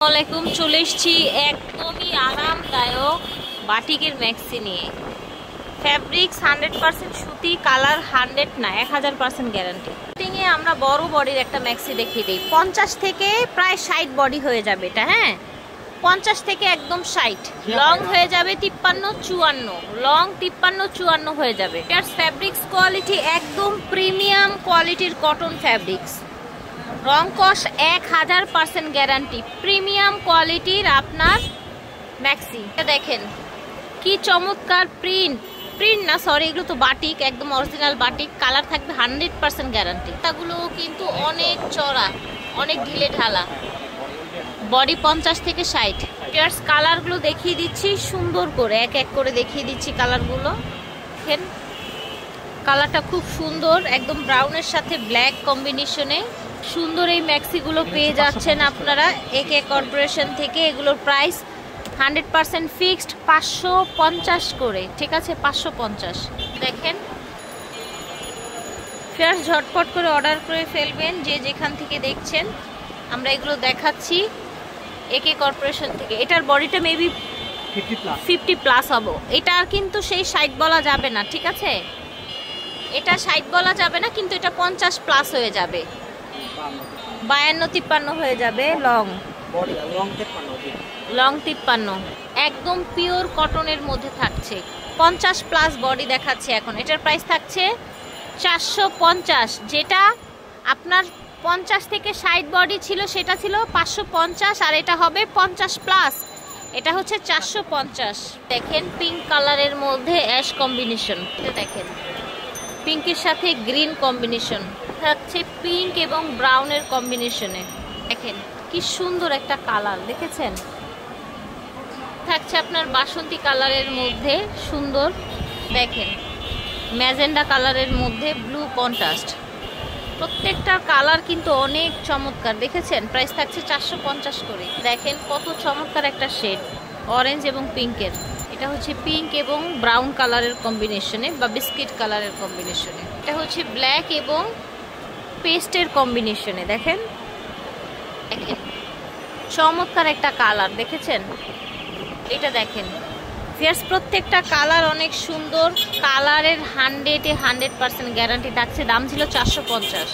আসসালামাইকুম, চলে এসেছি একদমই আরামদায়ক বাটিকের ম্যাক্সি নিয়ে। ফ্যাব্রিক্স 100% সুতি, কালার 100 না 1000% গ্যারান্টি। ফিটিংয়ে আমরা বড় বডির একটা ম্যাক্সি দেখিয়ে দিই। 50 থেকে প্রায় 60 বডি হয়ে যাবে এটা। হ্যাঁ, 50 থেকে একদম 60। লং হয়ে যাবে 53-54, লং 53-54 হয়ে যাবে। এটার ফ্যাব্রিক্স কোয়ালিটি একদম প্রিমিয়াম কোয়ালিটির কটন ফ্যাব্রিক্স। রং কস 1000% গ্যারান্টি, প্রিমিয়াম কোয়ালিটির আপনার ম্যাক্সি। দেখেন কি চমৎকার প্রিন্ট না সরি, এগুলো তো বাটিক, একদম অরিজিনাল বাটিক। কালার থাকবে 100% গ্যারান্টি। তাগুলো কিন্তু অনেক চড়া, অনেক ঢিলে ঢালা। বডি 50 থেকে 60। এটার কালারগুলো দেখিয়ে দিচ্ছি সুন্দর করে, এক এক করে দেখিয়ে দিচ্ছি কালারগুলো। দেখেন কালারটা খুব সুন্দর, একদম ব্রাউনের সাথে ব্ল্যাক কম্বিনেশনে সুন্দর এই ম্যাক্সিগুলো পেয়ে যাচ্ছেন আপনারা একে কর্পোরেশন থেকে। এগুলোর প্রাইস 100% ফিক্সড, 550 করে। ঠিক আছে, 550। দেখেন ফেয়ার ঝটপট করে অর্ডার করে ফেলবেন যে যেখান থেকে দেখছেন। আমরা এগুলো দেখাচ্ছি একে কর্পোরেশন থেকে। এটার বডিটা মেবি 50+ হবো। এটা কিন্তু সেই 60 বলা যাবে না, ঠিক আছে? এটা 60 বলা যাবে না, কিন্তু এটা 50+ হয়ে যাবে, 52-53 হয়ে যাবে। লং 53, একদম পিওর কটনের মধ্যে থাকছে। 50+ বডি দেখাচ্ছে এখন। এটার প্রাইস থাকছে 450। যেটা আপনার 50 থেকে 60 বডি ছিল সেটা ছিল 550, আর এটা হবে 50+। এটা হচ্ছে 450। দেখেন পিঙ্ক কালারের মধ্যে অ্যাশ কম্বিনেশন। এটা দেখেন পিঙ্কের সাথে গ্রিন কম্বিনেশন থাকছে, পিঙ্ক এবং ব্রাউনের কম্বিনেশনে। দেখেন কি সুন্দর একটা কালার, দেখেছেন? থাকছে আপনার বাসন্তী কালারের মধ্যে সুন্দর। দেখেন ম্যাজেন্ডা কালারের মধ্যে ব্লু কন্ট্রাস্ট। প্রত্যেকটা কালার কিন্তু অনেক চমৎকার, দেখেছেন? প্রাইস থাকছে 450 করে। দেখেন কত চমৎকার একটা শেড, অরেঞ্জ এবং পিঙ্কের। এটা হচ্ছে পিঙ্ক এবং ব্রাউন কালারের কম্বিনেশনে বা বিস্কিট কালারের কম্বিনেশনে। এটা হচ্ছে ব্ল্যাক এবং পেস্টের কম্বিনেশনে। দেখেন দেখেন চমৎকার একটা কালার, দেখেছেন? এটা দেখেন ফিয়ার্স, প্রত্যেকটা কালার অনেক সুন্দর। কালারের 100% গ্যারান্টি থাকছে। দাম ছিল 450।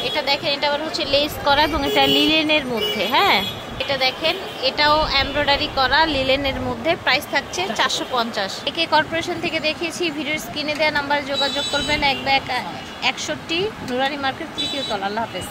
এটা দেখেন, এটা আবার হচ্ছে লেস করা এবং এটা লিলেনের মধ্যে। হ্যাঁ, এটা দেখেন এটাও এমব্রয়ডারি করা লিলেনের মধ্যে। প্রাইস থাকছে 450। একে কর্পোরেশন থেকে দেখিয়েছি। ভিডিওর স্ক্রিনে দেওয়া নাম্বারে যোগাযোগ করবেন। 6161 নুরানি মার্কেট, 3য় তলা। আল্লাহ হাফেজ।